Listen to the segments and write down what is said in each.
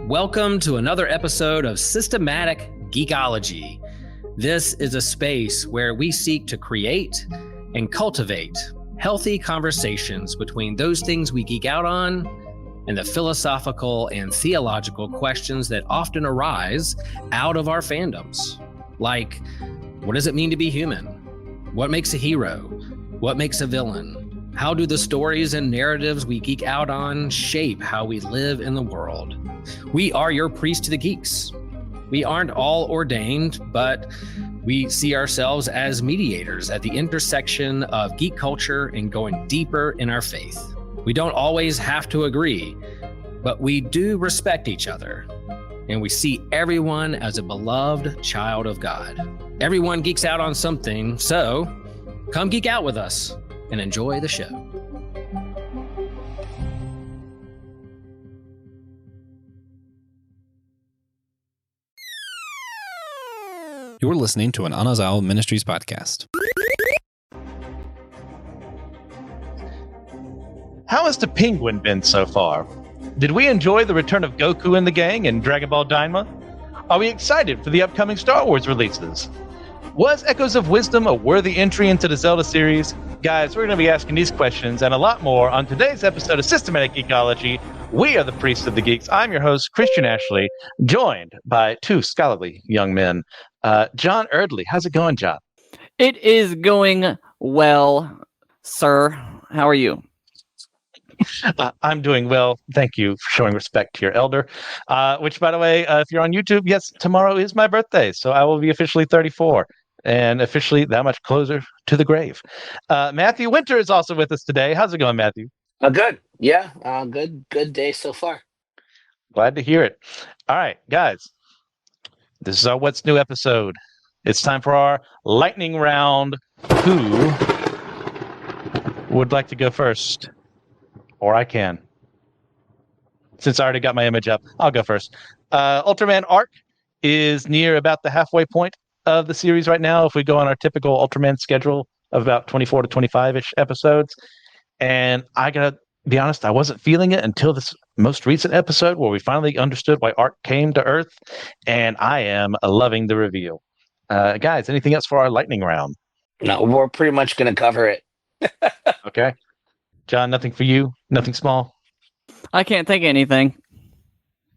Welcome to another episode of Systematic Geekology. This is a space where we seek to create and cultivate healthy conversations between those things we geek out on and the philosophical and theological questions that often arise out of our fandoms. Like, what does it mean to be human? What makes a hero? What makes a villain? How do the stories and narratives we geek out on shape how we live in the world? We are your priest to the geeks. We aren't all ordained, but we see ourselves as mediators at the intersection of geek culture and going deeper in our faith. We don't always have to agree, but we do respect each other, and we see everyone as a beloved child of God. Everyone geeks out on something, so come geek out with us and enjoy the show. You're listening to an Anazao Ministries podcast. How has the Penguin been so far? Did we enjoy the return of Goku and the gang in Dragonball Daima? Are we excited for the upcoming Star Wars releases? Was Echoes of Wisdom a worthy entry into the Zelda series? Guys, we're going to be asking these questions and a lot more on today's episode of Systematic Geekology. We are the Priests of the Geeks. I'm your host, Christian Ashley, joined by two scholarly young men. John Erdely. How's it going, John? It is going well, sir. How are you? I'm doing well. Thank you for showing respect to your elder. Which, by the way, if you're on YouTube, yes, tomorrow is my birthday, so I will be officially 34 and officially that much closer to the grave. Matthew Winter is also with us today. How's it going, Matthew? Good. Yeah. Good day so far. Glad to hear it. All right, guys. This is our What's New episode. It's time for our lightning round. Who would like to go first? Or I can. Since I already got my image up, I'll go first. Ultraman Arc is near about the halfway point of the series right now. If we go on our typical Ultraman schedule of about 24 to 25-ish episodes. And I gotta be honest, I wasn't feeling it until this most recent episode where we finally understood why Arc came to Earth. And I am loving the reveal. Guys, anything else for our lightning round? No, we're pretty much going to cover it. Okay. John, nothing for you? Nothing small? I can't think of anything.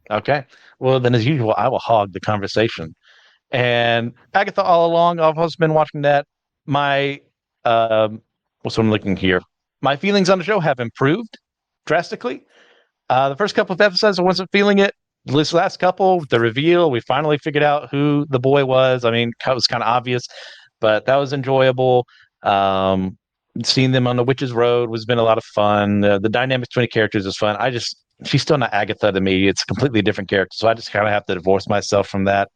Okay. Well, then, as usual, I will hog the conversation. And Agatha, all along, I've also been watching that. My, what's what I'm looking here? My feelings on the show have improved drastically. The first couple of episodes, I wasn't feeling it. This last couple, the reveal, we finally figured out who the boy was. I mean, it was kind of obvious, but that was enjoyable. Seeing them on the Witch's Road has been a lot of fun. The dynamics between the characters is fun. She's still not Agatha to me. It's a completely different character, so I just kind of have to divorce myself from that.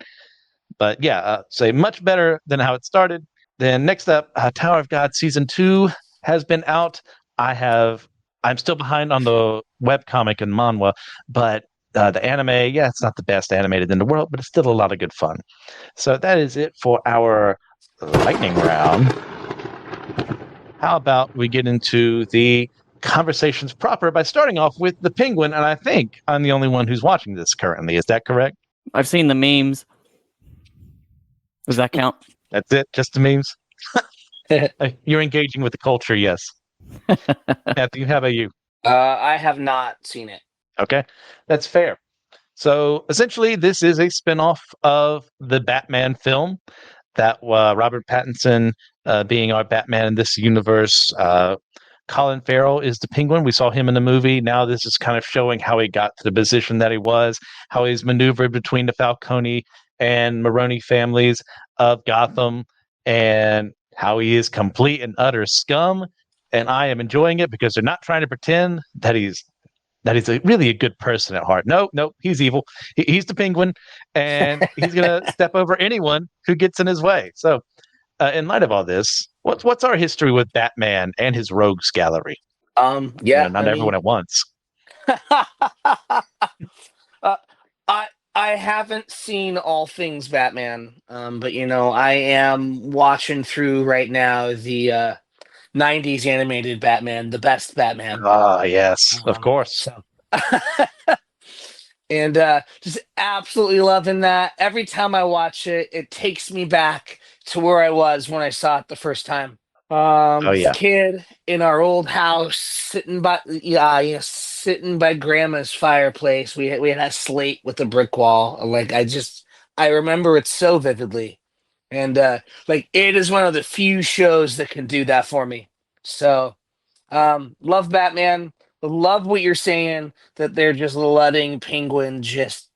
But yeah, say much better than how it started. Then next up, Tower of God Season 2 has been out. I'm still behind on the webcomic and manhwa, but the anime, yeah, it's not the best animated in the world, but it's still a lot of good fun. So that is it for our lightning round. How about we get into the conversations proper by starting off with the Penguin, and I think I'm the only one who's watching this currently. Is that correct? I've seen the memes. Does that count? That's it? Just the memes? You're engaging with the culture, yes. Matthew, how about you? I have not seen it. Okay, that's fair. So essentially, this is a spinoff of the Batman film that Robert Pattinson being our Batman in this universe. Colin Farrell is the Penguin. We saw him in the movie. Now this is kind of showing how he got to the position that he was, how he's maneuvered between the Falcone and Maroni families of Gotham, and how he is complete and utter scum. And I am enjoying it because they're not trying to pretend that he's really a good person at heart. No, he's evil. He's the Penguin, and he's going to step over anyone who gets in his way. So in light of all this, what's our history with Batman and his rogues gallery? Yeah, not everyone at once. I haven't seen all things Batman, but I am watching through right now the 90s animated Batman, the best Batman. Ah, yes, of course. So And just absolutely loving that. Every time I watch it, it takes me back to where I was when I saw it the first time. Oh As a yeah. kid in our old house, sitting by grandma's fireplace. We had a slate with a brick wall. Like I remember it so vividly, and like it is one of the few shows that can do that for me. So, love Batman. Love what you're saying that they're just letting Penguin just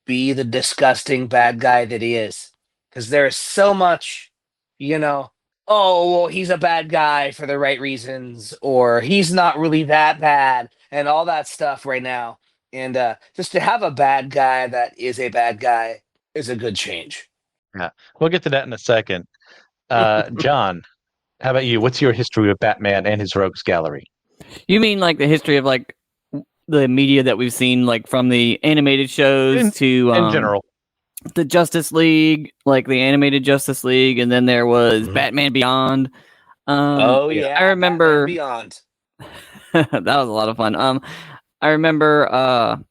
be the disgusting bad guy that he is, because there is so much, you know oh, well, he's a bad guy for the right reasons, or he's not really that bad, and all that stuff right now. And just to have a bad guy that is a bad guy is a good change. Yeah. We'll get to that in a second. John, how about you? What's your history with Batman and his rogues gallery? You mean like the history of like the media that we've seen, like from the animated shows to In general. the Justice League, like the animated Justice League, and then there was Batman Beyond. Oh yeah, I remember Batman Beyond. that was a lot of fun. I remember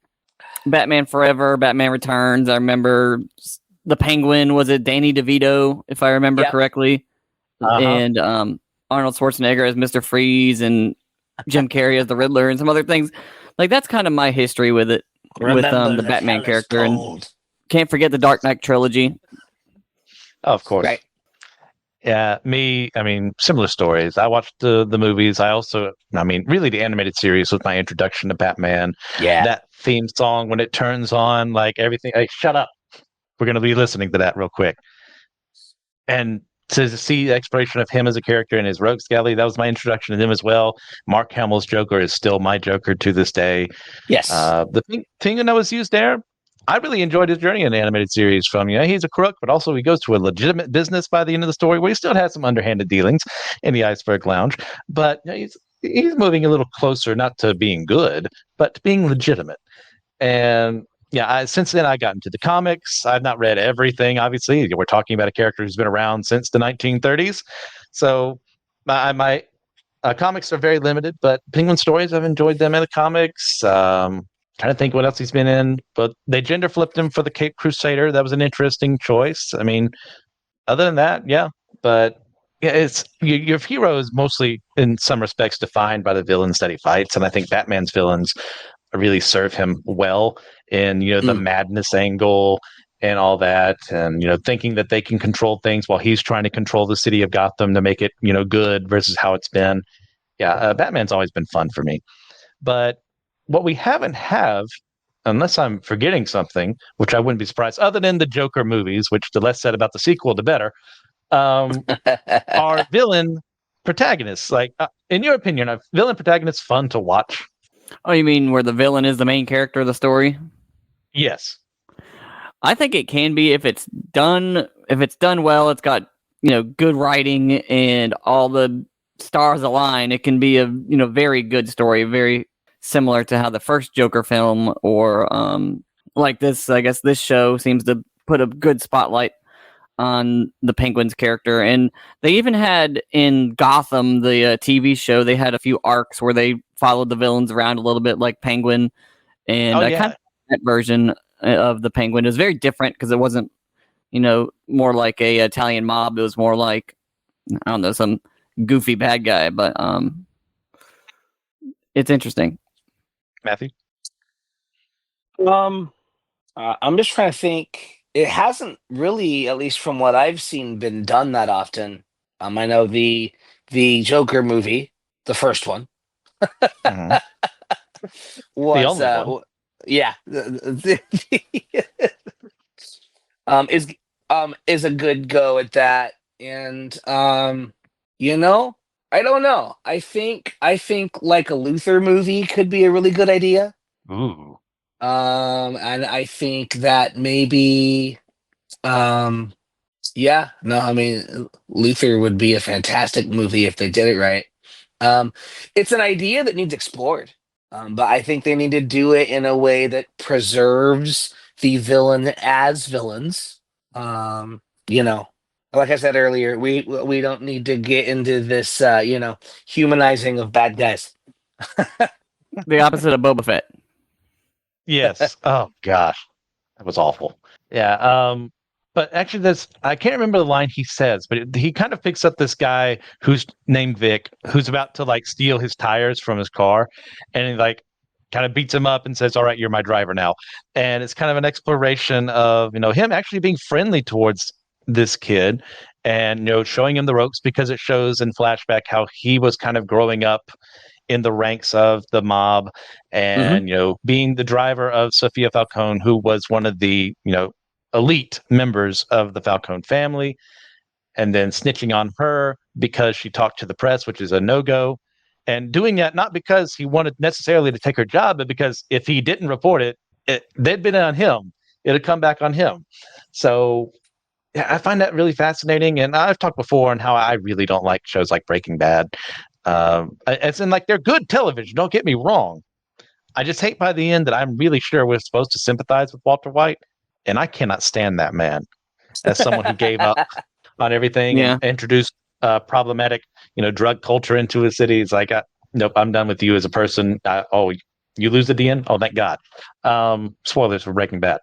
Batman Forever, Batman Returns. I remember the Penguin. Was it Danny DeVito, if I remember correctly? And Arnold Schwarzenegger as Mr. Freeze and Jim Carrey as the Riddler and some other things. Like that's kind of my history with it, with the Batman character. And can't forget the Dark Knight trilogy. Oh, of course. Right. Yeah, similar stories. I watched the movies. Really the animated series was my introduction to Batman. Yeah. That theme song, when it turns on, like everything, hey, shut up. We're going to be listening to that real quick. And to see the exploration of him as a character in his rogues gallery, that was my introduction to him as well. Mark Hamill's Joker is still my Joker to this day. Yes. The thing that was used there, I really enjoyed his journey in the animated series. From he's a crook, but also he goes to a legitimate business by the end of the story, where he still has some underhanded dealings in the Iceberg Lounge, but he's moving a little closer, not to being good, but to being legitimate. And yeah, since then I got into the comics. I've not read everything. Obviously, we're talking about a character who's been around since the 1930s, so my comics are very limited. But Penguin stories, I've enjoyed them in the comics. Trying to think what else he's been in, but they gender flipped him for the Cape Crusader. That was an interesting choice. I mean, other than that, yeah. But yeah, it's your hero is mostly, in some respects, defined by the villains that he fights, and I think Batman's villains really serve him well in the madness angle and all that, and thinking that they can control things while he's trying to control the city of Gotham to make it good versus how it's been. Yeah, Batman's always been fun for me, but what we haven't have, unless I'm forgetting something, which I wouldn't be surprised, other than the Joker movies, which the less said about the sequel, the better, are villain protagonists. Like, in your opinion, are villain protagonists fun to watch? Oh, you mean where the villain is the main character of the story? Yes. I think it can be if it's done well. It's got good writing and all the stars align. It can be a very good story, very similar to how the first Joker film or like this. I guess this show seems to put a good spotlight on the Penguin's character, and they even had in Gotham, the TV show, they had a few arcs where they followed the villains around a little bit, like Penguin, and kind of that version of the Penguin is very different because it wasn't more like a Italian mob. It was more like, I don't know, some goofy bad guy, but it's interesting. Matthew? I'm just trying to think. It hasn't really, at least from what I've seen, been done that often. I know the Joker movie, the first one, Mm-hmm. was the only one. Yeah, is a good go at that, and I don't know. I think like a Luther movie could be a really good idea. Ooh. And I think that maybe, yeah, no, I mean, Luther would be a fantastic movie if they did it right. It's an idea that needs explored, but I think they need to do it in a way that preserves the villain as villains. Like I said earlier, we don't need to get into this, humanizing of bad guys. The opposite of Boba Fett. Yes. Oh gosh, that was awful. Yeah. But actually, this I can't remember the line he says, but he kind of picks up this guy who's named Vic, who's about to like steal his tires from his car, and he like kind of beats him up and says, "All right, you're my driver now." And it's kind of an exploration of him actually being friendly towards this kid, and showing him the ropes because it shows in flashback how he was kind of growing up in the ranks of the mob and being the driver of Sophia Falcone, who was one of the elite members of the Falcone family, and then snitching on her because she talked to the press, which is a no-go, and doing that not because he wanted necessarily to take her job, but because if he didn't report they'd been on him. It'd come back on him. So yeah, I find that really fascinating. And I've talked before on how I really don't like shows like Breaking Bad. As in, like, they're good television. Don't get me wrong. I just hate by the end that I'm really sure we're supposed to sympathize with Walter White, and I cannot stand that man as someone who gave up on everything and introduced problematic, drug culture into his city. It's like, nope, I'm done with you as a person. You lose at the end? Oh, thank God. Spoilers for Breaking Bad.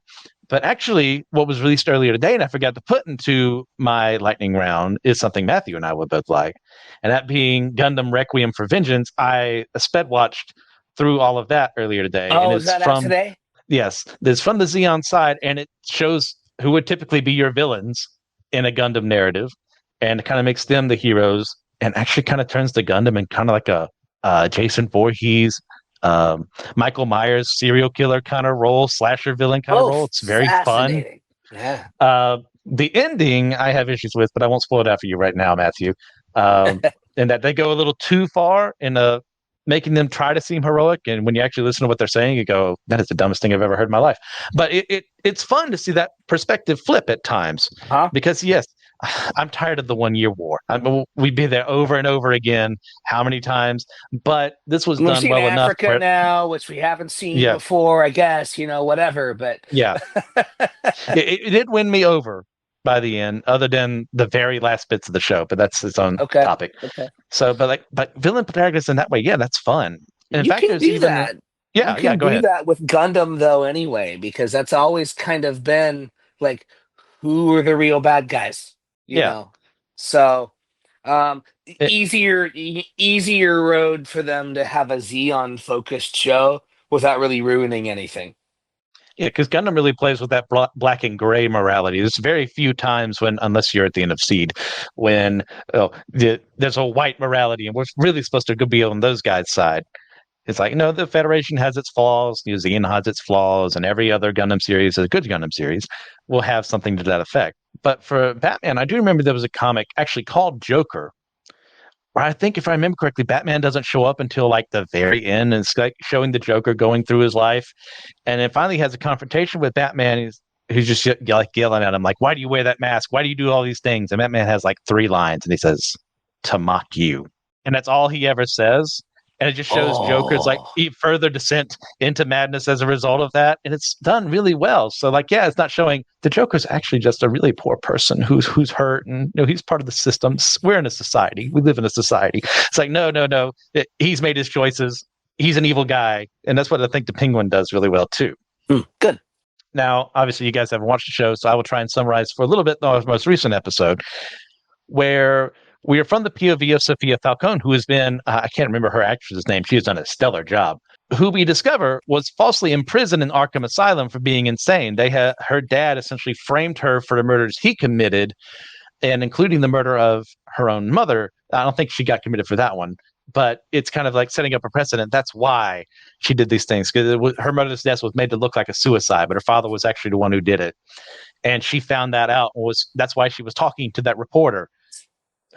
But actually, what was released earlier today, and I forgot to put into my lightning round, is something Matthew and I would both like. And that being Gundam Requiem for Vengeance. I sped watched through all of that earlier today. Oh, and is that out today? Yes. It's from the Xeon side, and it shows who would typically be your villains in a Gundam narrative, and it kind of makes them the heroes, and actually kind of turns the Gundam in kind of like a Jason Voorhees, Michael Myers serial killer kind of role, slasher villain kind of role. It's very fun. Yeah. The ending I have issues with, but I won't spoil it out for you right now, Matthew. And that they go a little too far in making them try to seem heroic, and when you actually listen to what they're saying, you go, "That is the dumbest thing I've ever heard in my life." But it's fun to see that perspective flip at times, because yes, I'm tired of the 1 year war. We'd be there over and over again. How many times? But this was done well enough. Africa now, which we haven't seen before, I guess, whatever. But yeah, it did win me over by the end, other than the very last bits of the show. But that's its own topic. Okay. So, but villain protagonists in that way, yeah, that's fun. And in fact, there's do even that. Yeah, you can go ahead. do that with Gundam though, anyway, because that's always kind of been like, who are the real bad guys? You know. So, easier road for them to have a Xeon focused show without really ruining anything. Yeah, because Gundam really plays with that black and gray morality. There's very few times unless you're at the end of Seed, when there's a white morality, and we're really supposed to be on those guys' side. It's like, the Federation has its flaws, Xeon has its flaws, and every other Gundam series, a good Gundam series, will have something to that effect. But for Batman, I do remember there was a comic actually called Joker, where I think, if I remember correctly, Batman doesn't show up until like the very end, and it's like showing the Joker going through his life, and then finally has a confrontation with Batman. Who's just like yelling at him, like, "Why do you wear that mask? Why do you do all these things?" And Batman has like 3 lines, and he says, "To mock you," and that's all he ever says. And it just shows Joker's like further descent into madness as a result of that, and it's done really well. So, like, yeah, it's not showing the Joker's actually just a really poor person who's hurt, and he's part of the system. We're in a society. We live in a society. It's like, no. He's made his choices. He's an evil guy, and that's what I think the Penguin does really well too. Good. Now, obviously, you guys haven't watched the show, so I will try and summarize for a little bit the most recent episode, where we are from the POV of Sophia Falcone, who has been, I can't remember her actress's name, she has done a stellar job, who we discover was falsely imprisoned in Arkham Asylum for being insane. Her dad essentially framed her for the murders he committed, and including the murder of her own mother. I don't think she got committed for that one, but it's kind of like setting up a precedent. That's why she did these things, because her mother's death was made to look like a suicide, but her father was actually the one who did it. And she found that out, and that's why she was talking to that reporter,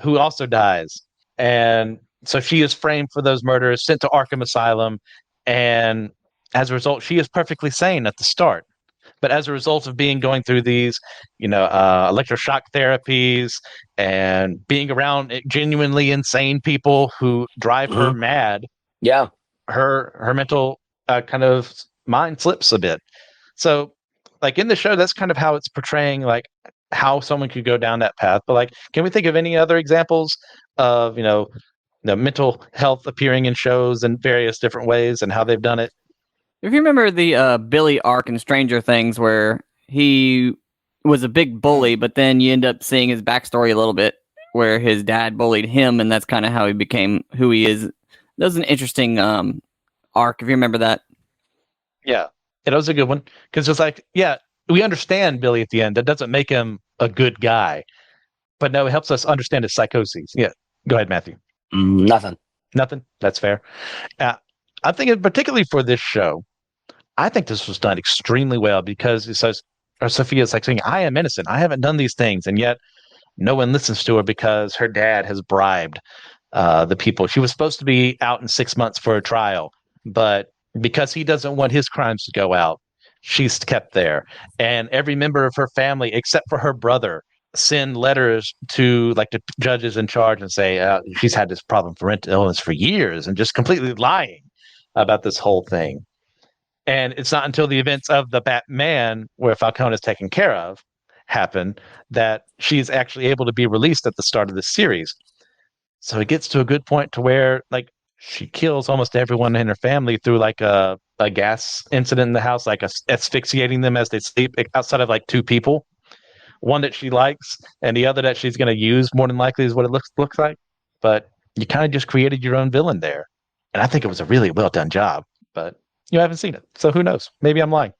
who also dies. And so she is framed for those murders, sent to Arkham Asylum, and as a result, she is perfectly sane at the start. But as a result of going through these, electroshock therapies and being around genuinely insane people who drive her mad, her mental kind of mind slips a bit. So, like, in the show, that's kind of how it's portraying, like, how someone could go down that path. But, like, can we think of any other examples of the mental health appearing in shows in various different ways and how they've done it? If you remember the Billy arc in Stranger Things, where he was a big bully, but then you end up seeing his backstory a little bit, where his dad bullied him, and that's kind of how he became who he is. That was an interesting arc, if you remember that. Yeah, it was a good one because it's like, yeah, we understand Billy at the end. That doesn't make him a good guy, but no, it helps us understand his psychoses. Yeah, go ahead, Matthew. Nothing. Nothing. That's fair. I'm thinking particularly for this show, I think this was done extremely well because it says, or Sophia's like saying, I am innocent. I haven't done these things. And yet no one listens to her because her dad has bribed the people. She was supposed to be out in 6 months for a trial, but because he doesn't want his crimes to go out, she's kept there. And every member of her family, except for her brother, send letters to like the judges in charge and say she's had this problem for mental illness for years and just completely lying about this whole thing. And it's not until the events of the Batman, where Falcone is taken care of, happen that she's actually able to be released at the start of the series. So it gets to a good point to where like she kills almost everyone in her family through like a gas incident in the house, like asphyxiating them as they sleep outside of like 2 people. One that she likes and the other that she's going to use more than likely is what it looks like. But you kind of just created your own villain there. And I think it was a really well done job, but you haven't seen it. So who knows? Maybe I'm lying.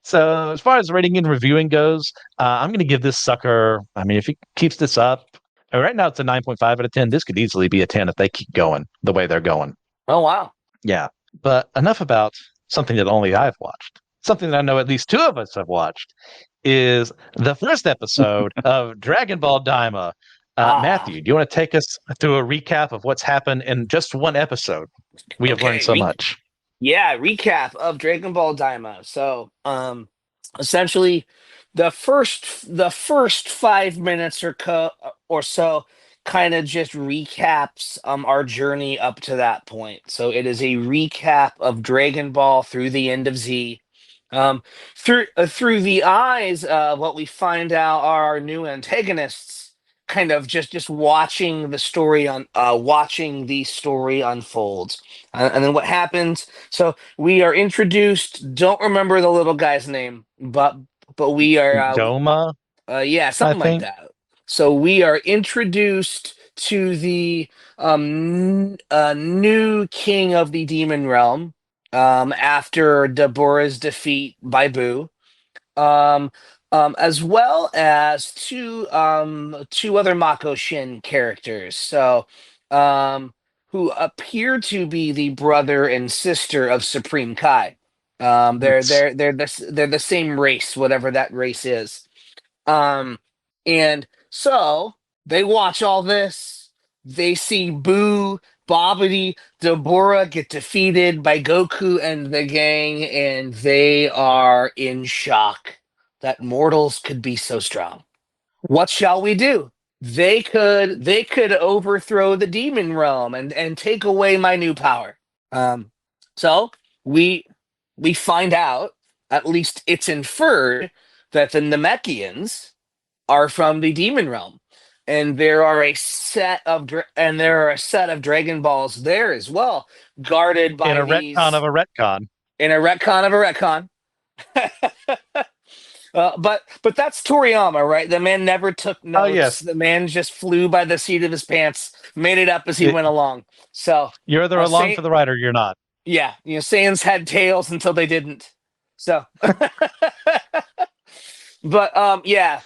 So as far as rating and reviewing goes, I'm going to give this sucker, I mean, if he keeps this up, right now it's a 9.5 out of 10. This could easily be a 10 if they keep going the way they're going. Oh, wow. Yeah. But enough about something that only I've watched. Something that I know at least 2 of us have watched is the first episode of Dragon Ball Daima. Matthew, do you want to take us through a recap of what's happened in just one episode? We have learned so much. Yeah, recap of Dragon Ball Daima. So, essentially, the first 5 minutes or so kind of just recaps our journey up to that point. So it is a recap of Dragon Ball through the end of Z. Through the eyes of what we find out are our new antagonists, kind of just watching the story unfold. And then what happens? So we are introduced. Don't remember the little guy's name, but we are Doma. Yeah, something like that. So we are introduced to the new king of the demon realm after Deborah's defeat by Boo. As well as two other Mako Shin characters. So who appear to be the brother and sister of Supreme Kai. They're the same race, whatever that race is. And so they watch all this. They see Boo, Bobbity, Deborah get defeated by Goku and the gang, and they are in shock that mortals could be so strong. What shall we do? They could overthrow the demon realm and take away my new power. So we find out, at least it's inferred, that the Namekians are from the demon realm, and there are a set of Dragon Balls there as well, guarded by retcon of a retcon. In a retcon of a retcon. But that's Toriyama, right? The man never took notes. Oh, yes. The man just flew by the seat of his pants, made it up as he went along. So you're either along for the ride or you're not. Yeah, Saiyans had tails until they didn't. So, but yeah.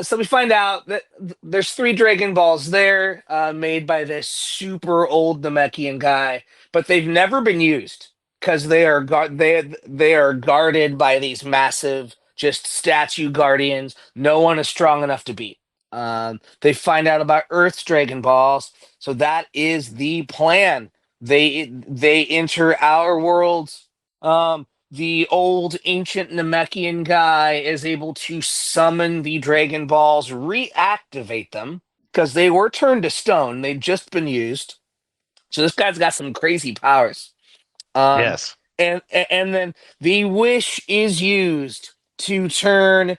So we find out that there's 3 Dragon Balls there, made by this super old Namekian guy, but they've never been used because they are guarded by these massive, just statue guardians. No one is strong enough to beat. They find out about Earth's Dragon Balls, so that is the plan. They enter our worlds. The old ancient Namekian guy is able to summon the Dragon Balls, reactivate them, because they were turned to stone. They'd just been used. So this guy's got some crazy powers. Yes. And then the wish is used to turn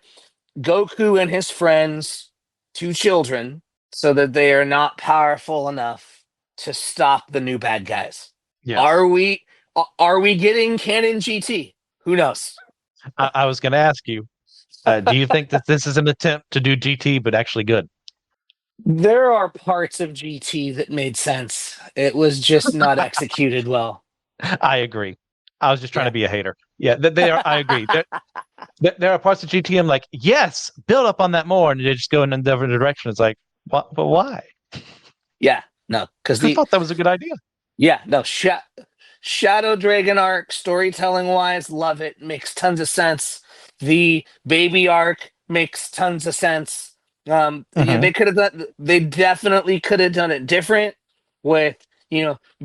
Goku and his friends to children so that they are not powerful enough to stop the new bad guys. Yes. Are we getting canon GT? Who knows? I was going to ask you, do you think that this is an attempt to do GT, but actually good? There are parts of GT that made sense. It was just not executed well. I agree. I was just trying Yeah. to be a hater. Yeah, they are. I agree. There are parts of GT I'm like, yes, build up on that more, and they just go in a different direction. It's like, what? But why? Yeah, no, because I thought that was a good idea. Shadow Dragon arc, storytelling wise, love it. Makes tons of sense. The baby arc makes tons of sense. Mhm. They definitely could have done it different with,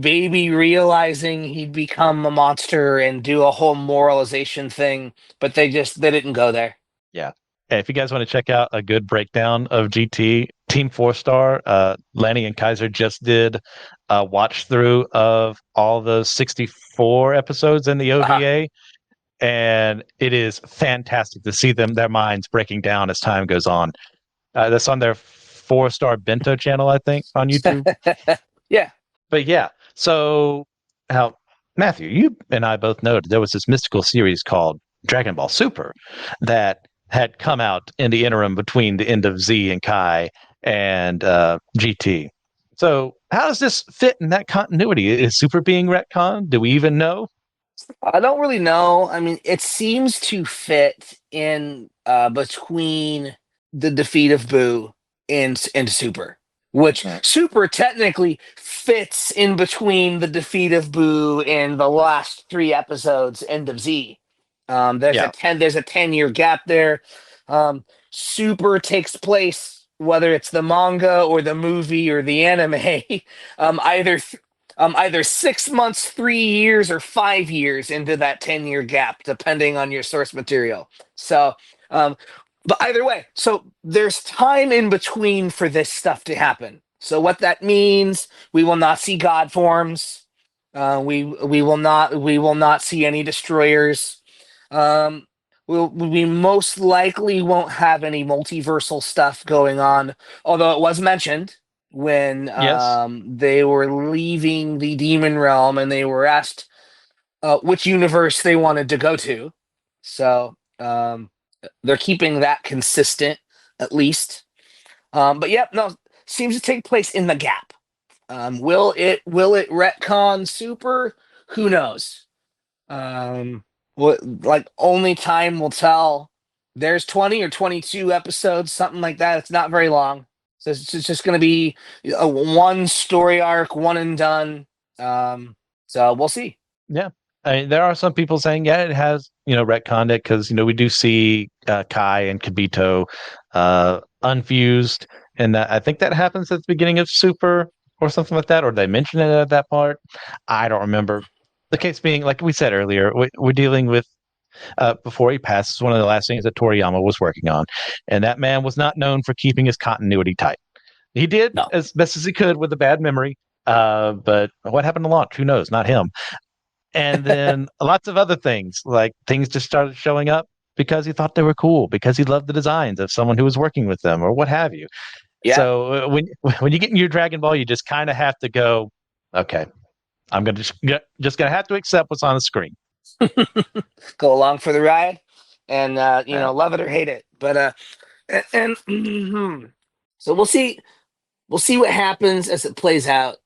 baby realizing he'd become a monster and do a whole moralization thing, but they didn't go there. Yeah. Hey, if you guys want to check out a good breakdown of GT, Team 4-Star, Lanny and Kaiser just did a watch through of all the 64 episodes in the OVA. And it is fantastic to see their minds breaking down as time goes on. That's on their 4-Star Bento channel, I think, on YouTube. Yeah. But yeah, so how Matthew, you and I both know that there was this mystical series called Dragon Ball Super that had come out in the interim between the end of Z and Kai and GT. So how does this fit in that continuity? Is Super being retconned? Do we even know? I don't really know. I mean, it seems to fit in between the defeat of Boo and Super, which Right. Super technically fits in between the defeat of Boo and the last 3 episodes, end of Z. There's Yeah. a 10-year gap there. Super takes place, whether it's the manga or the movie or the anime, either 6 months, 3 years, or 5 years into that 10-year gap, depending on your source material. So, but either way, so there's time in between for this stuff to happen. So what that means, we will not see god forms. We will not see any destroyers. We most likely won't have any multiversal stuff going on, although it was mentioned when Yes. they were leaving the demon realm and they were asked which universe they wanted to go to. So they're keeping that consistent, at least. But yep, no, seems to take place in the gap. Will it retcon Super? Who knows? Like only time will tell. There's 20 or 22 episodes, something like that. It's not very long. So it's just going to be a one story arc, one and done. So we'll see. Yeah. I mean, there are some people saying, yeah, it has, retconned it because, we do see Kai and Kibito unfused. And I think that happens at the beginning of Super or something like that, or they mention it at that part. I don't remember. The case being, like we said earlier, we're dealing with, before he passes, one of the last things that Toriyama was working on. And that man was not known for keeping his continuity tight. He did No. as best as he could with a bad memory. But what happened to launch? Who knows? Not him. And then lots of other things, like things just started showing up because he thought they were cool, because he loved the designs of someone who was working with them, or what have you. Yeah. So when you get in your Dragon Ball, you just kind of have to go, okay, I'm just gonna have to accept what's on the screen. Go along for the ride, and love it or hate it. But so we'll see. We'll see what happens as it plays out.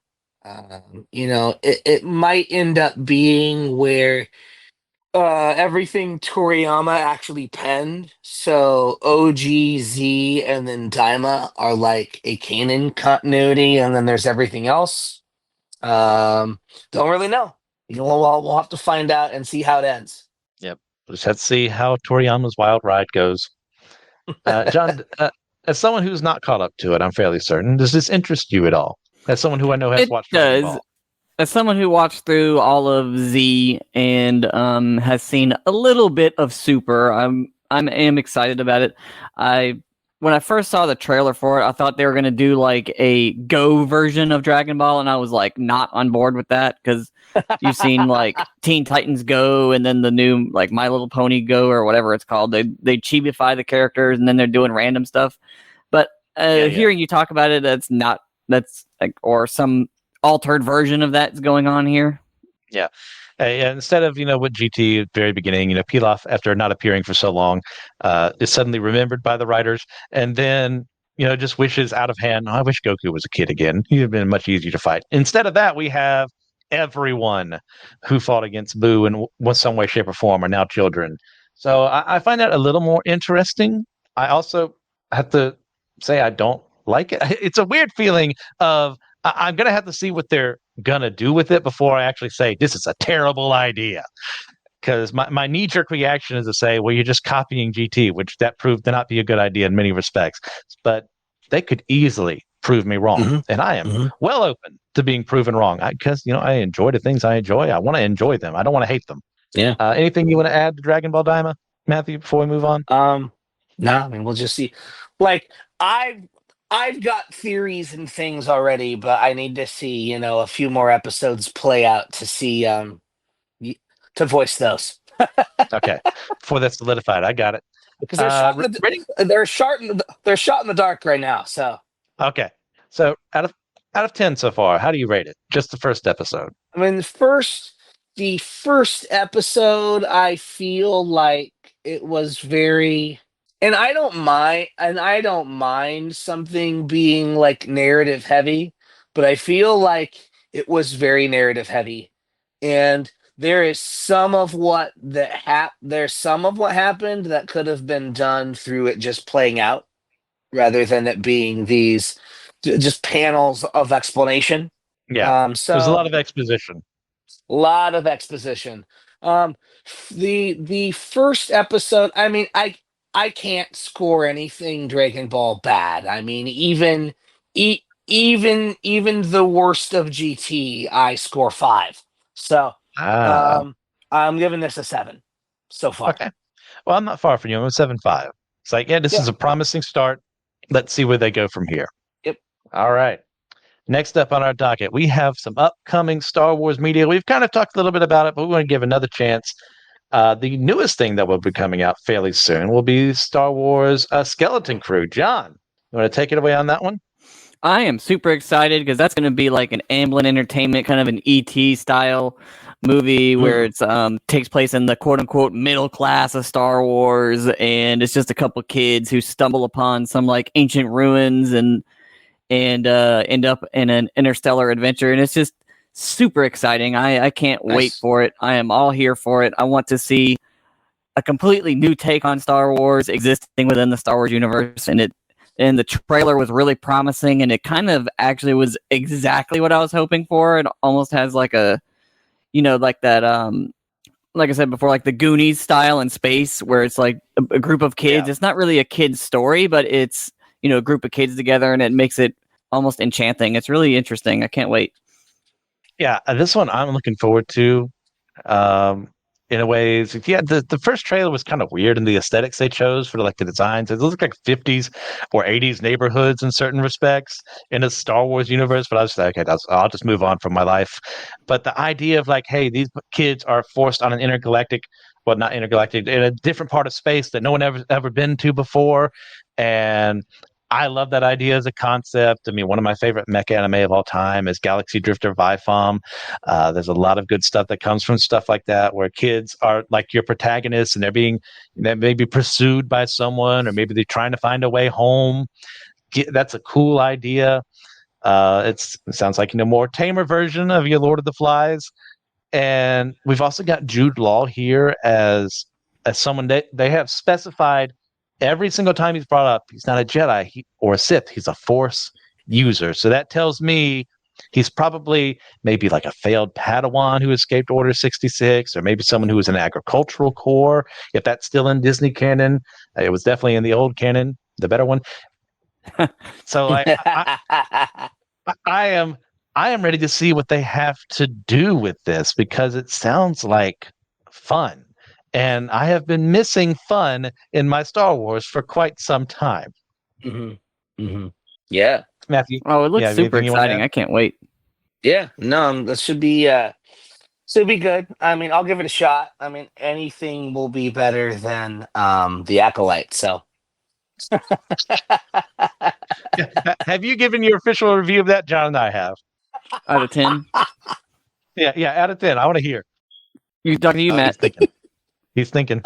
It might end up being where everything Toriyama actually penned. So OG, Z, and then Daima are like a canon continuity, and then there's everything else. Don't really know. We'll have to find out and see how it ends. Yep. We'll just have to see how Toriyama's wild ride goes. John, as someone who's not caught up to it, I'm fairly certain. Does this interest you at all? As someone who I know has It watched Dragon does. Ball. As someone who watched through all of Z and has seen a little bit of Super, I am excited about it. When I first saw the trailer for it, I thought they were going to do like a Go version of Dragon Ball, and I was like not on board with that because you've seen like Teen Titans Go and then the new like My Little Pony Go or whatever it's called. They chibify the characters and then they're doing random stuff. But hearing you talk about it, that's like or some altered version of that's going on here. Instead of with GT at the very beginning, Pilaf, after not appearing for so long, is suddenly remembered by the writers, and then just wishes out of hand. "Oh, I wish Goku was a kid again. He'd have been much easier to fight." Instead of that, we have everyone who fought against Boo in some way, shape, or form are now children. So I find that a little more interesting. I also have to say I don't like it. It's a weird feeling of I'm going to have to see what they're going to do with it before I actually say this is a terrible idea. Because my knee-jerk reaction is to say, well, you're just copying GT, which that proved to not be a good idea in many respects. But they could easily prove me wrong. And I am well open to being proven wrong. Because, I enjoy the things I enjoy. I want to enjoy them. I don't want to hate them. Yeah. Anything you want to add to Dragon Ball Daima, Matthew, before we move on? No, I mean, we'll just see. Like, I've got theories and things already, but I need to see, a few more episodes play out to see, to voice those. Okay. Before that's solidified, I got it. Because they're shot in the dark right now. So okay. So out of 10 so far, how do you rate it? Just the first episode. I mean, the first episode, I feel like it was very, and I don't mind something being like narrative heavy, but I feel like it was very narrative heavy, and there is some of what there's some of what happened that could have been done through it just playing out, rather than it being these just panels of explanation. Yeah. So there's a lot of exposition. Lot of exposition. The first episode, I mean, I can't score anything Dragon Ball bad. I mean, even the worst of GT, I score 5. So I'm giving this a 7 so far. Okay. Well, I'm not far from you. I'm a 7.5. It's like, this is a promising start. Let's see where they go from here. Yep. All right. Next up on our docket, we have some upcoming Star Wars media. We've kind of talked a little bit about it, but we want to give another chance. The newest thing that will be coming out fairly soon will be Star Wars Skeleton Crew. John, you want to take it away on that one? I am super excited because that's going to be like an Amblin Entertainment kind of an ET style movie where it's takes place in the quote unquote middle class of Star Wars, and it's just a couple kids who stumble upon some like ancient ruins and end up in an interstellar adventure, and it's just super exciting. I can't wait for it. I am all here for it. I want to see a completely new take on Star Wars existing within the Star Wars universe, and the trailer was really promising, and it kind of actually was exactly what I was hoping for. It almost has like a, like that, like I said before, like the Goonies style in space, where it's like a group of kids. Yeah. It's not really a kid's story, but it's, a group of kids together, and it makes it almost enchanting. It's really interesting. I can't wait. Yeah, this one I'm looking forward to. In a way, the first trailer was kind of weird in the aesthetics they chose for the designs. It looked like 50s or 80s neighborhoods in certain respects in a Star Wars universe. But I was like, okay, I'll just move on from my life. But the idea of hey, these kids are forced on an not intergalactic, in a different part of space that no one ever been to before, and I love that idea as a concept. I mean, one of my favorite mecha anime of all time is Galaxy Drifter Vifam. There's a lot of good stuff that comes from stuff like that, where kids are like your protagonists and they may be pursued by someone, or maybe they're trying to find a way home. That's a cool idea. It sounds like more tamer version of your Lord of the Flies. And we've also got Jude Law here as someone they have specified. Every single time he's brought up, he's not a Jedi or a Sith. He's a Force user. So that tells me he's probably maybe like a failed Padawan who escaped Order 66, or maybe someone who was in agricultural corps. If that's still in Disney canon, it was definitely in the old canon, the better one. So I am ready to see what they have to do with this, because it sounds like fun. And I have been missing fun in my Star Wars for quite some time. Mm-hmm. Mm-hmm. Yeah, Matthew. Oh, it looks super exciting! I can't wait. Yeah, no, that should be good. I mean, I'll give it a shot. I mean, anything will be better than the Acolyte. So, have you given your official review of that, John? And I have. Out of 10. Yeah. Out of 10, I want to hear. You talking to you, Matt? He's thinking.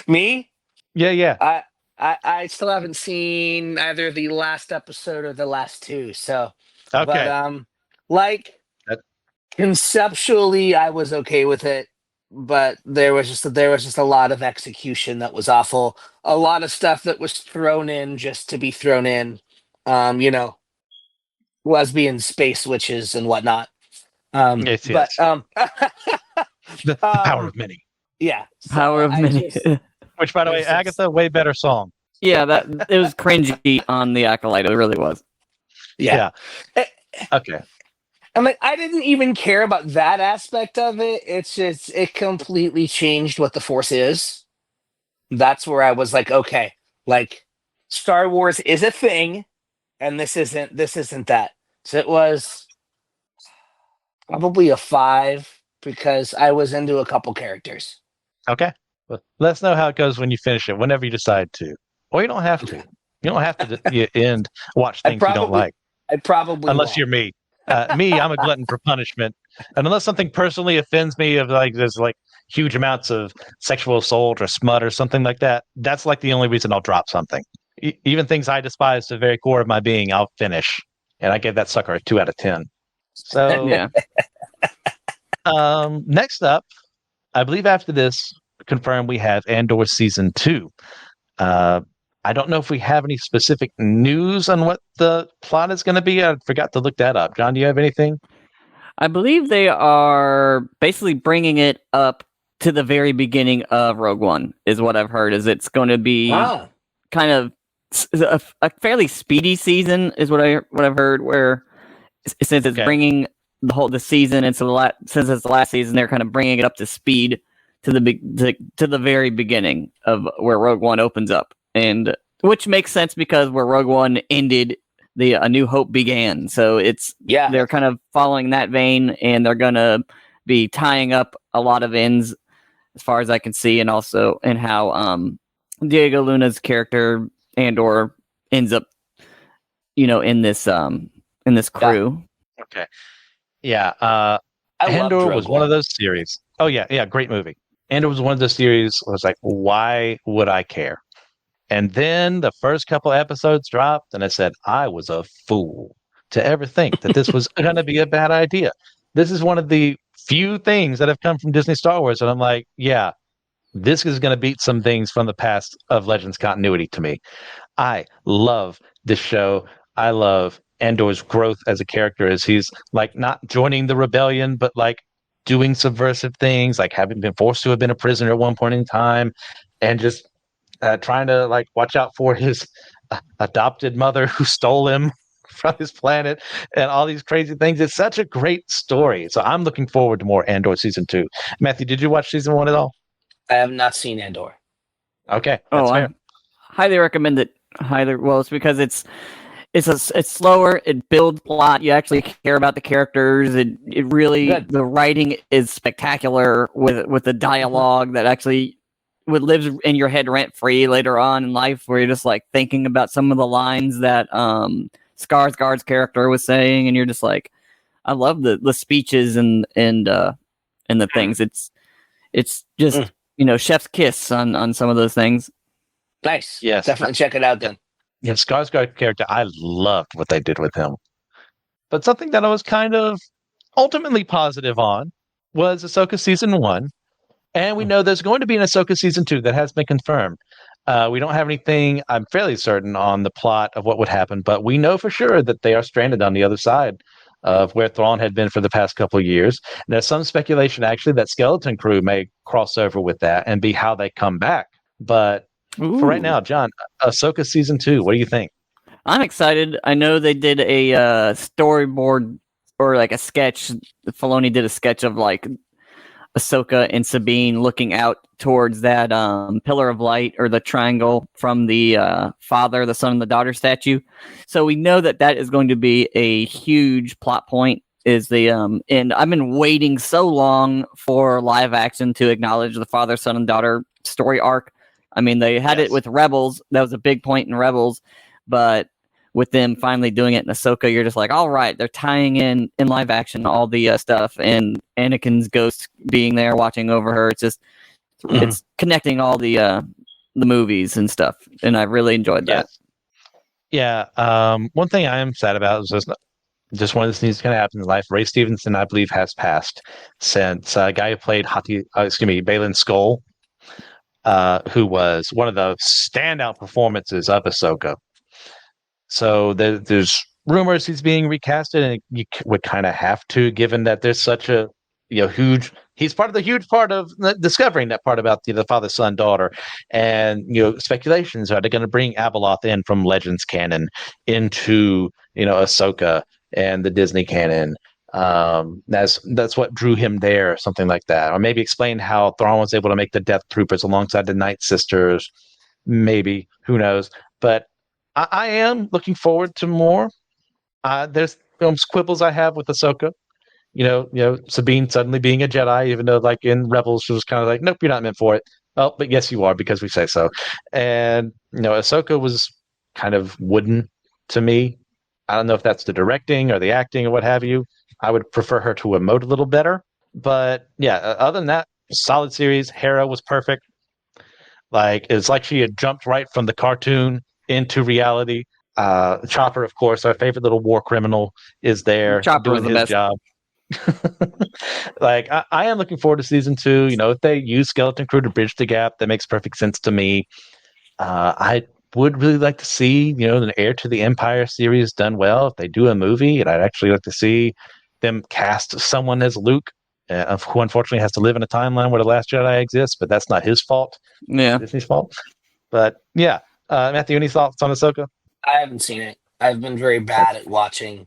Me? Yeah. I still haven't seen either the last episode or the last two. So, Okay. but like That- conceptually, I was okay with it, but there was just a lot of execution that was awful. A lot of stuff that was thrown in just to be thrown in. You know, lesbian space witches and whatnot. Yes. But The power of many. yeah, so Power of I many. just- Which, by the way, It's just- Agatha, way better song. Yeah, that it was cringy on the Acolyte. It really was. yeah. Okay. I'm like, I didn't even care about that aspect of it. It's just it completely changed what the Force is. That's where I was like, okay, like Star Wars is a thing, and this isn't that. So it was probably a 5 because I was into a couple characters. Okay. Well, let us know how it goes when you finish it, whenever you decide to. Or you don't have to. You don't have to watch things you don't like. I probably Unless won't. you're me. I'm a glutton for punishment. And unless something personally offends me of like there's like huge amounts of sexual assault or smut or something like that, that's like the only reason I'll drop something. Even things I despise to the very core of my being, I'll finish. And I gave that sucker a 2 out of 10. So Yeah. next up, I believe after this, confirmed we have Andor Season 2. I don't know if we have any specific news on what the plot is going to be. I forgot to look that up. John, do you have anything? I believe they are basically bringing it up to the very beginning of Rogue One, is what I've heard. Is it's going to be kind of a fairly speedy season, is what I've heard. Where since it's bringing the season into since it's the last season, they're kind of bringing it up to speed to the very beginning of where Rogue One opens up, and which makes sense because where Rogue One ended, A New Hope began. So they're kind of following that vein, and they're gonna be tying up a lot of ends, as far as I can see, and also in how Diego Luna's character Andor ends up, in this crew. Okay. Yeah. Andor was one of those series. Oh yeah, great movie. Andor was one of those series where I was like, why would I care? And then the first couple episodes dropped, and I said, I was a fool to ever think that this was going to be a bad idea. This is one of the few things that have come from Disney Star Wars, and I'm like, yeah, this is going to beat some things from the past of Legends continuity to me. I love this show. I love Andor's growth as a character, as he's like not joining the rebellion, but like doing subversive things, like having been forced to have been a prisoner at one point in time, and just trying to like watch out for his adopted mother who stole him from his planet, and all these crazy things. It's such a great story. So I'm looking forward to more Andor season 2. Matthew, did you watch season 1 at all? I have not seen Andor. Okay, that's fair. I highly recommend it. Well, it's because it's slower. It builds plot. You actually care about the characters. It really the writing is spectacular with the dialogue that actually lives in your head rent free later on in life, where you're just like thinking about some of the lines that Skarsgård's character was saying, and you're just like, I love the speeches and the things. It's just chef's kiss on some of those things. Nice. Yes, Definitely check it out then. Yeah, Skarsgård character, I loved what they did with him. But something that I was kind of ultimately positive on was Ahsoka season 1. And we know there's going to be an Ahsoka season 2 that has been confirmed. We don't have anything, I'm fairly certain, on the plot of what would happen, but we know for sure that they are stranded on the other side of where Thrawn had been for the past couple of years. And there's some speculation, actually, that Skeleton Crew may cross over with that and be how they come back. But for right now, John, Ahsoka season 2, what do you think? I'm excited. I know they did a storyboard or like a sketch. Filoni did a sketch of like Ahsoka and Sabine looking out towards that pillar of light or the triangle from the father, the son, and the daughter statue. So we know that is going to be a huge plot point. And I've been waiting so long for live action to acknowledge the father, son, and daughter story arc. I mean, they had it with Rebels. That was a big point in Rebels, but with them finally doing it in Ahsoka, you're just like, all right, they're tying in live action all the stuff, and Anakin's ghost being there watching over her. It's just it's connecting all the movies and stuff, and I really enjoyed that. Yes. Yeah. One thing I am sad about is just one of these things that's going to happen in life. Ray Stevenson, I believe, has passed since a guy who played Balin Skull, who was one of the standout performances of Ahsoka. So there's rumors he's being recasted, and you would kind of have to, given that there's such a huge. He's part of the huge part of discovering that part about the father, son, daughter, and speculations are they going to bring Abeloth in from Legends canon into Ahsoka and the Disney canon. That's what drew him there, something like that, or maybe explain how Thrawn was able to make the Death Troopers alongside the Night Sisters. Maybe, who knows? But I am looking forward to more. There's quibbles I have with Ahsoka. Sabine suddenly being a Jedi, even though like in Rebels she was kind of like, nope, you're not meant for it. Oh, but yes, you are because we say so. And Ahsoka was kind of wooden to me. I don't know if that's the directing or the acting or what have you. I would prefer her to emote a little better. But yeah, other than that, solid series. Hera was perfect. Like it's like she had jumped right from the cartoon into reality. Chopper, of course, our favorite little war criminal, is there doing his job. Like I am looking forward to season 2. If they use Skeleton Crew to bridge the gap, that makes perfect sense to me. I would really like to see an Heir to the Empire series done well. If they do a movie, and I'd actually like to see them cast someone as Luke, who unfortunately has to live in a timeline where the Last Jedi exists, but that's not his fault. Yeah, Disney's fault. But yeah, Matthew, any thoughts on Ahsoka? I haven't seen it. I've been very bad at watching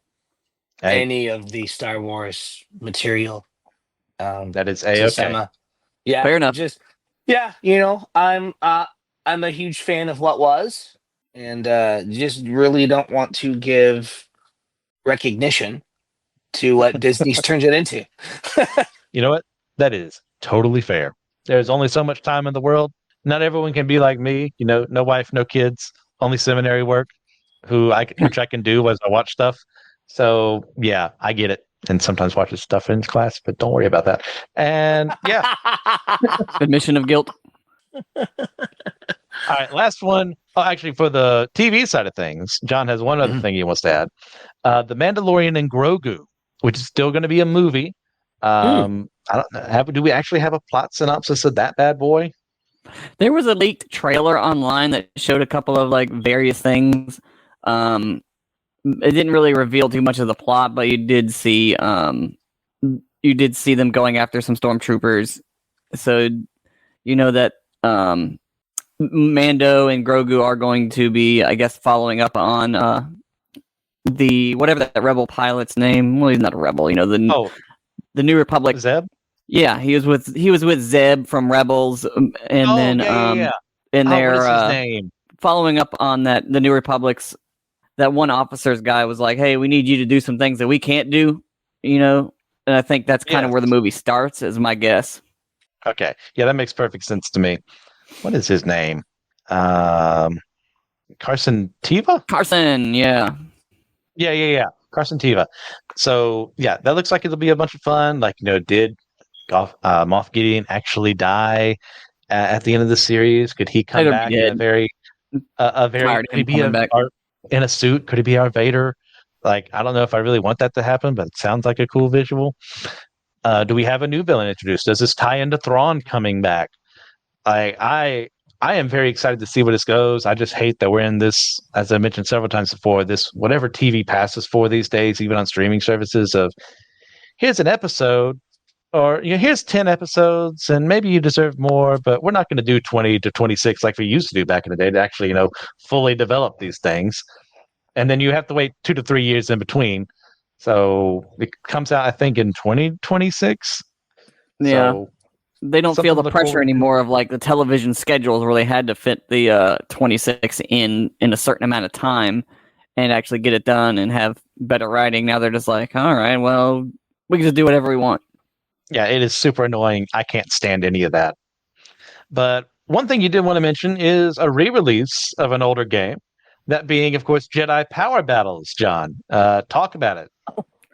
any of the Star Wars material. That is A-okay. Yeah, fair enough. I'm a huge fan of what was, and just really don't want to give recognition to what Disney's turned it into. You know what? That is totally fair. There's only so much time in the world. Not everyone can be like me. No wife, no kids, only seminary work. Which I can do as I watch stuff. So yeah, I get it. And sometimes watches stuff in class, but don't worry about that. And yeah, admission of guilt. All right, last one. Oh, actually, for the TV side of things, John has one other thing he wants to add. The Mandalorian and Grogu, which is still going to be a movie. I don't know. Do we actually have a plot synopsis of that bad boy? There was a leaked trailer online that showed a couple of like various things. It didn't really reveal too much of the plot, but you did see them going after some stormtroopers. So that Mando and Grogu are going to be, I guess, following up on the whatever that rebel pilot's name. Well, he's not a rebel, the New Republic. Zeb. Yeah, he was with Zeb from Rebels, and then and they're what is his name? Following up on that. The New Republic's that one officer's guy was like, "Hey, we need you to do some things that we can't do," and I think that's kind of where the movie starts, is my guess. Okay, yeah, that makes perfect sense to me. What is his name? Carson Teva? Carson, yeah. Carson Teva. So yeah, that looks like it'll be a bunch of fun. Like, did Moff Gideon actually die at the end of the series? Could he come back in could he be in a suit? Could he be our Vader? Like, I don't know if I really want that to happen, but it sounds like a cool visual. Do we have a new villain introduced? Does this tie into Thrawn coming back? I am very excited to see where this goes. I just hate that we're in this, as I mentioned several times before, this whatever TV passes for these days, even on streaming services, of here's an episode, or here's 10 episodes, and maybe you deserve more, but we're not going to do 20 to 26 like we used to do back in the day to actually, fully develop these things. And then you have to wait 2 to 3 years in between. So it comes out, I think, in 2026. Yeah. So they don't feel the pressure anymore of like the television schedules where they had to fit the 26 in a certain amount of time and actually get it done and have better writing. Now they're just like, all right, well, we can just do whatever we want. Yeah, it is super annoying. I can't stand any of that. But one thing you did want to mention is a re-release of an older game. That being, of course, Jedi Power Battles. John, talk about it.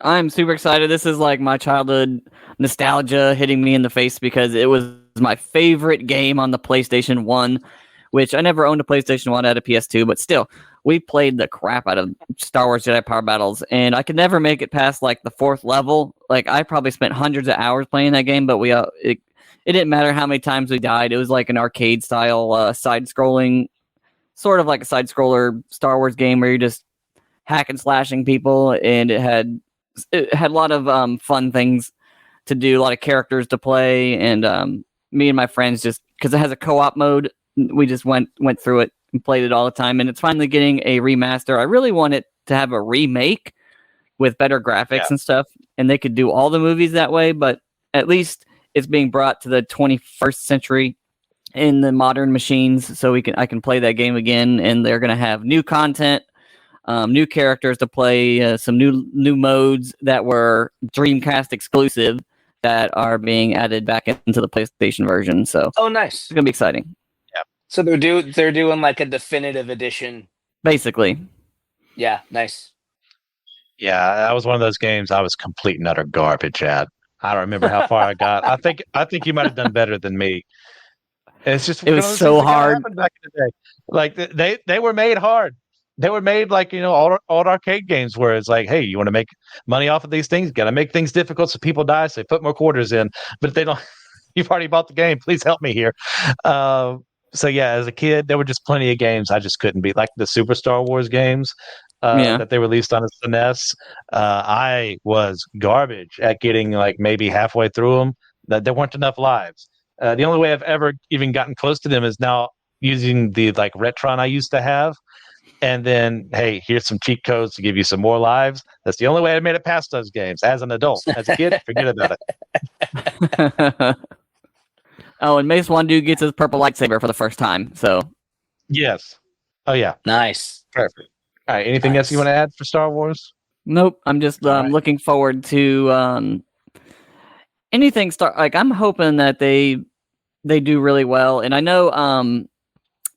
I'm super excited. This is like my childhood nostalgia hitting me in the face because it was my favorite game on the PlayStation 1, which I never owned a PlayStation 1 at a PS2, but still, we played the crap out of Star Wars Jedi Power Battles, and I could never make it past like the 4th level. Like I probably spent hundreds of hours playing that game, but it didn't matter how many times we died. It was like an arcade style side-scrolling, sort of like a side-scroller Star Wars game where you're just hack and slashing people, and it had a lot of fun things to do, a lot of characters to play, and me and my friends, just because it has a co-op mode, we just went through it and played it all the time, and it's finally getting a remaster. I really want it to have a remake with better graphics and stuff, and they could do all the movies that way, but at least it's being brought to the 21st century in the modern machines, so I can play that game again, and they're going to have new content, new characters to play, some new modes that were Dreamcast exclusive that are being added back into the PlayStation version. So, nice. It's gonna be exciting. Yeah. So they're doing like a definitive edition. Basically. Yeah, nice. Yeah, that was one of those games I was complete and utter garbage at. I don't remember how far I got. I think you might have done better than me. It's just it was so hard back in the day. Like they were made hard. They were made like, old arcade games where it's like, hey, you want to make money off of these things? Got to make things difficult so people die. So they put more quarters in. But if they don't, you've already bought the game. Please help me here. So yeah, as a kid, there were just plenty of games I just couldn't beat, like the Super Star Wars games that they released on the NES. I was garbage at getting like maybe halfway through them. That there weren't enough lives. The only way I've ever even gotten close to them is now using the like Retron I used to have. And then, hey, here's some cheat codes to give you some more lives. That's the only way I made it past those games as an adult. As a kid, forget about it. Oh, and Mace Windu gets his purple lightsaber for the first time. So, yes. Oh, yeah. Nice. Perfect. All right. Anything else you want to add for Star Wars? Nope. I'm just looking forward to anything. I'm hoping that they do really well. And I know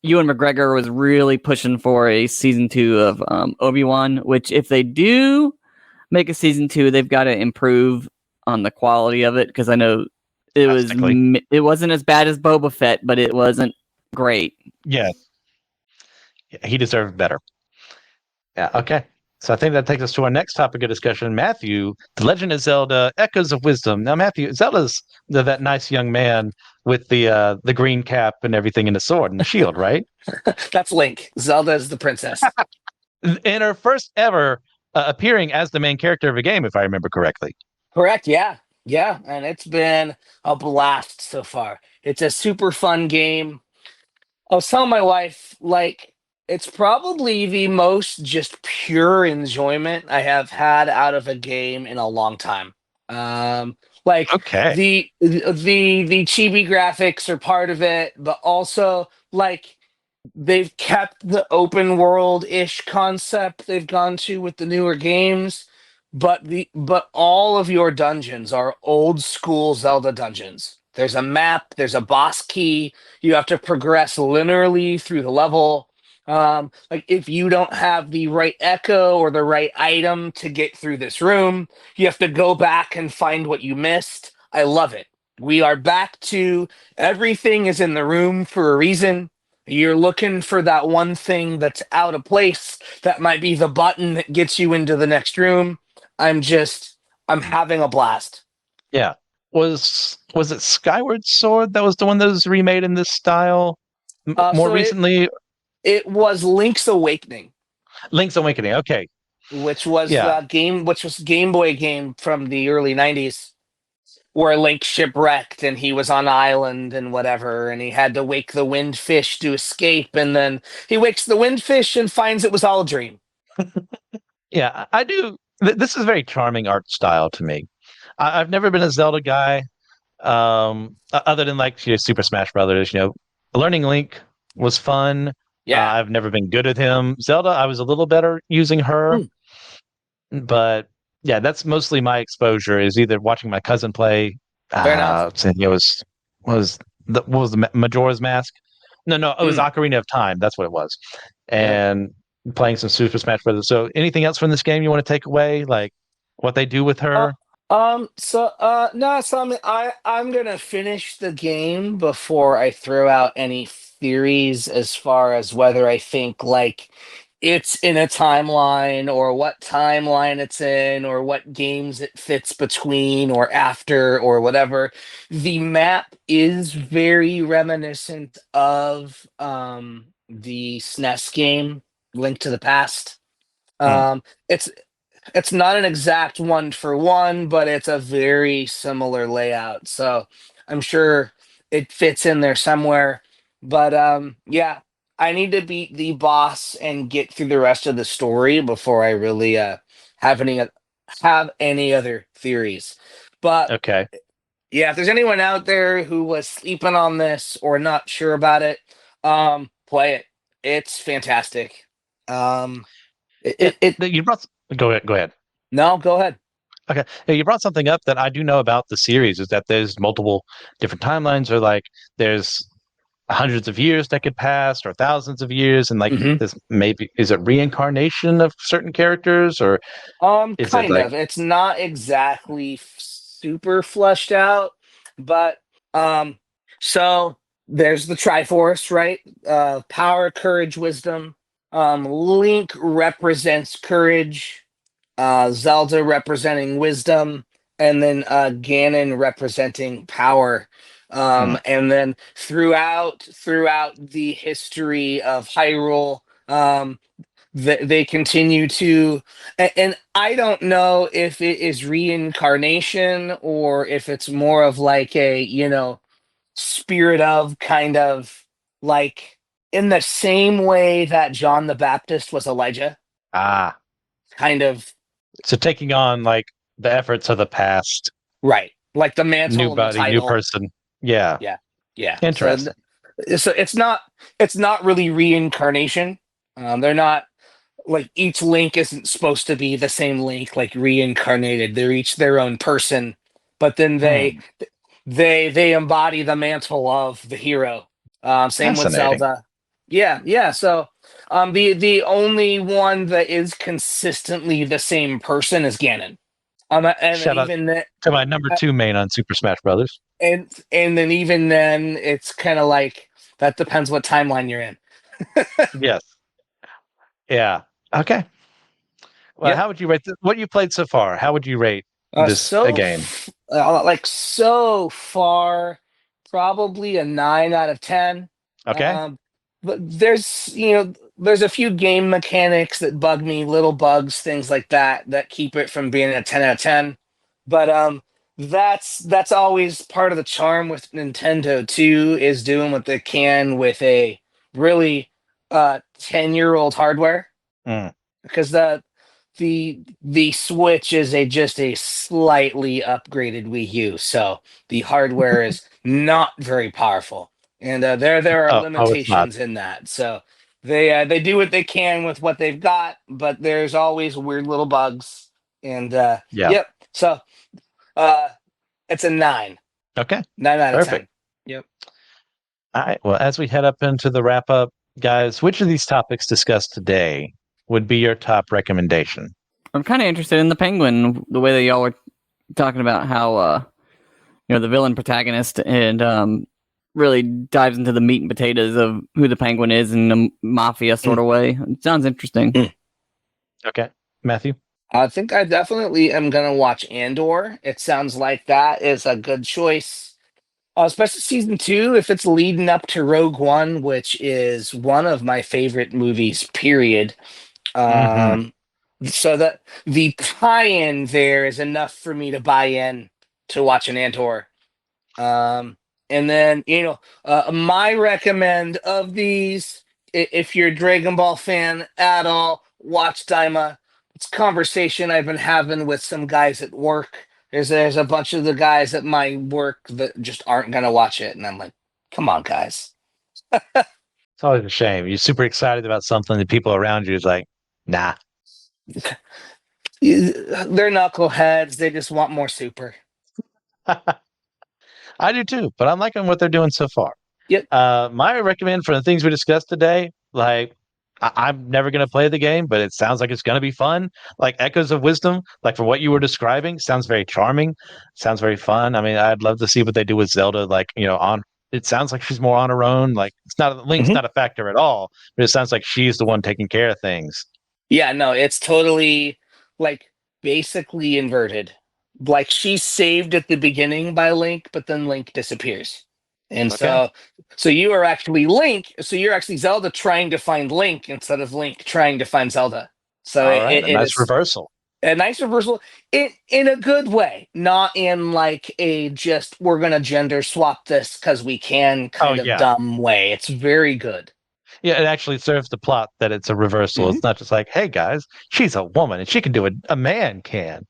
Ewan McGregor was really pushing for a season 2 of Obi-Wan, which if they do make a season 2, they've got to improve on the quality of it, because I know it wasn't as bad as Boba Fett, but it wasn't great. Yeah, he deserved better. Yeah, okay. So I think that takes us to our next topic of discussion. Matthew, The Legend of Zelda, Echoes of Wisdom. Now, Matthew, Zelda's that nice young man with the green cap and everything and the sword and the shield, right? That's Link. Zelda is the princess. In her first ever appearing as the main character of a game, if I remember correctly. Correct, yeah. Yeah, and it's been a blast so far. It's a super fun game. I was telling my wife, like, it's probably the most just pure enjoyment I have had out of a game in a long time. Okay. The chibi graphics are part of it, but also like they've kept the open world-ish concept they've gone to with the newer games, but all of your dungeons are old school Zelda dungeons. There's a map, there's a boss key, you have to progress linearly through the level. Like if you don't have the right echo or the right item to get through this room, you have to go back and find what you missed. I love it. We are back to everything is in the room for a reason. You're looking for that one thing that's out of place. That might be the button that gets you into the next room. I'm having a blast. Yeah. Was it Skyward Sword that was the one that was remade in this style more recently? It was Link's Awakening. Link's Awakening, okay. Which was Game Boy game from the early 90s, where Link shipwrecked and he was on an island and whatever, and he had to wake the windfish to escape, and then he wakes the windfish and finds it was all a dream. Yeah, I do. This is a very charming art style to me. I've never been a Zelda guy, other than like Super Smash Brothers. Learning Link was fun. Yeah, I've never been good at him. Zelda, I was a little better using her, but yeah, that's mostly my exposure is either watching my cousin play. Fair enough. What was the Majora's Mask? No, it was Ocarina of Time. That's what it was, and playing some Super Smash Brothers. So anything else from this game you want to take away? Like what they do with her? No, so I'm gonna finish the game before I throw out any theories as far as whether I think like it's in a timeline or what timeline it's in or what games it fits between or after or whatever. The map is very reminiscent of the SNES game Link to the Past. Hmm. Um, it's it's not an exact one for one, but it's a very similar layout. So I'm sure it fits in there somewhere. But yeah, I need to beat the boss and get through the rest of the story before I really have any have any other theories. But Okay. yeah, if there's anyone out there who was sleeping on this or not sure about it, play it. It's fantastic. Um, it You brought. Go ahead. Go ahead. no, go ahead. Okay. Yeah, you brought something up that I do know about the series is that there's multiple different timelines, or like there's hundreds of years that could pass, or thousands of years, and like Mhm. this maybe is it reincarnation of certain characters, or is it Kind like of. It's not exactly super fleshed out, but um, so there's the Triforce, right? Power, courage, wisdom. Link represents courage, Zelda representing wisdom, and then Ganon representing power. hmm, And then throughout the history of Hyrule, they continue to, and I don't know if it is reincarnation or if it's more of like a spirit of kind of like in the same way that John the Baptist was Elijah, ah, kind of. so taking on like the efforts of the past, Right, like the new mantle and the body, new title. person. Yeah, Yeah, yeah. So interesting. so it's not really reincarnation. They're not like each link isn't supposed to be the same link like reincarnated. They're each their own person, but then they Hmm, they embody the mantle of the hero. Same with fascinating. Zelda. Yeah. So the only one that is consistently the same person is Ganon. And then Shout out even that, to my number two main on Super Smash Brothers. and then even then, it's kind of like that depends what timeline you're in. Yes. Yeah. Okay. Well, Yep. how would you rate what you played so far? How would you rate this a game? Like so far, probably a 9 out of 10. Okay. Um, but there's a few game mechanics that bug me, little bugs, things like that, that keep it from being a 10 out of 10. But that's always part of the charm with Nintendo too, is doing what they can with a really 10-year-old hardware, Mm. because the Switch is just a slightly upgraded Wii U, so the hardware is not very powerful, and there are Oh, it's not. limitations in that. So they do what they can with what they've got, but there's always weird little bugs. And Yeah. yep, so uh, it's a nine, Okay. 9 out of 10. Perfect. Yep. All right. Well, as we head up into the wrap up, guys, which of these topics discussed today would be your top recommendation? I'm kind of interested in the penguin, the way that y'all were talking about how the villain protagonist and really dives into the meat and potatoes of who the penguin is in a mafia sort of way. It sounds interesting. Okay. Matthew? I think I definitely am gonna watch Andor. It sounds like that is a good choice, especially season two, if it's leading up to Rogue One, which is one of my favorite movies. Period. Mm-hmm. So that the tie-in there is enough for me to buy in to watch an Andor. And then my recommend of these, if you're a Dragon Ball fan at all, watch Daima. It's a conversation I've been having with some guys at work. There's a bunch of the guys at my work that just aren't gonna watch it, and I'm like, come on, guys. It's always a shame. You're super excited about something, the people around you is like, nah. They're knuckleheads. They just want more super. I do too, but I'm liking what they're doing so far. Yep. My recommend for the things we discussed today, like I'm never going to play the game, but it sounds like it's going to be fun. Like Echoes of Wisdom, like from what you were describing, sounds very charming. Sounds very fun. I mean, I'd love to see what they do with Zelda. Like, on it sounds like she's more on her own. Like it's not Link's Mhm. not a factor at all, but it sounds like she's the one taking care of things. Yeah, no, it's totally like basically inverted. Like she's saved at the beginning by Link, but then Link disappears. And Okay. so you are actually Link, so you're actually Zelda trying to find Link instead of Link trying to find Zelda. So All right, a it nice is reversal. a nice reversal in a good way, not in like a just we're gonna gender swap this because we can Oh kind of yeah, dumb way. It's very good. yeah. It actually serves the plot that it's a reversal. Mhm. It's not just like, hey guys, she's a woman and she can do what a man can.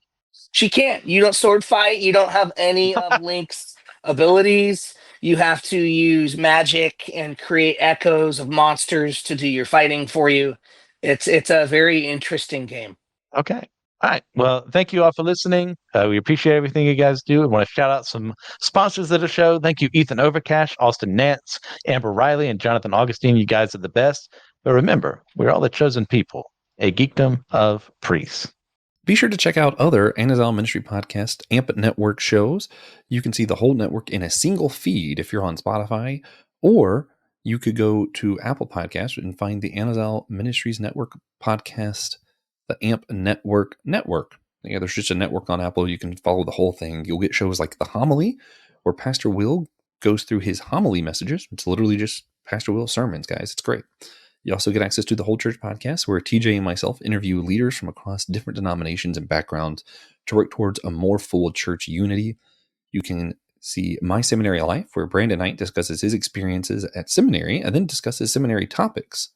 She can't. You don't sword fight. You don't have any of Link's abilities. You have to use magic and create echoes of monsters to do your fighting for you. It's a very interesting game. Okay. All right. Well, thank you all for listening. We appreciate everything you guys do. I want to shout out some sponsors of the show. Thank you, Ethan Overcash, Austin Nance, Amber Riley, and Jonathan Augustine. You guys are the best. But remember, we're all the chosen people, a geekdom of priests. Be sure to check out other Anazal Ministry Podcast AMP Network shows. You can see the whole network in a single feed if you're on Spotify, or you could go to Apple Podcasts and find the Anazal Ministries Network podcast, the AMP Network. Yeah, there's just a network on Apple. You can follow the whole thing. You'll get shows like The Homily, where Pastor Will goes through his homily messages. It's literally just Pastor Will's sermons, guys. It's great. You also get access to the Whole Church podcast, where TJ and myself interview leaders from across different denominations and backgrounds to work towards a more full church unity. You can see My Seminary Life, where Brandon Knight discusses his experiences at seminary and then discusses seminary topics,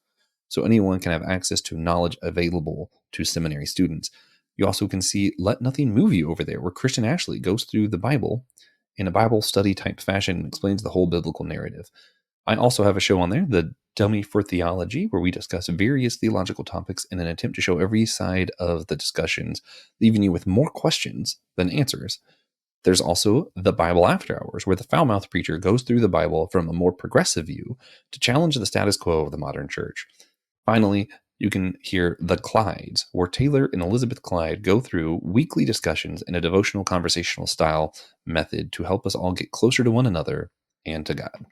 so anyone can have access to knowledge available to seminary students. You also can see Let Nothing Move You over there, where Christian Ashley goes through the Bible in a Bible study type fashion and explains the whole biblical narrative. I also have a show on there, The Dummy for Theology, where we discuss various theological topics in an attempt to show every side of the discussions, leaving you with more questions than answers. There's also The Bible After Hours, where the foul-mouthed preacher goes through the Bible from a more progressive view to challenge the status quo of the modern church. Finally, you can hear The Clydes, where Taylor and Elizabeth Clyde go through weekly discussions in a devotional conversational style method to help us all get closer to one another and to God.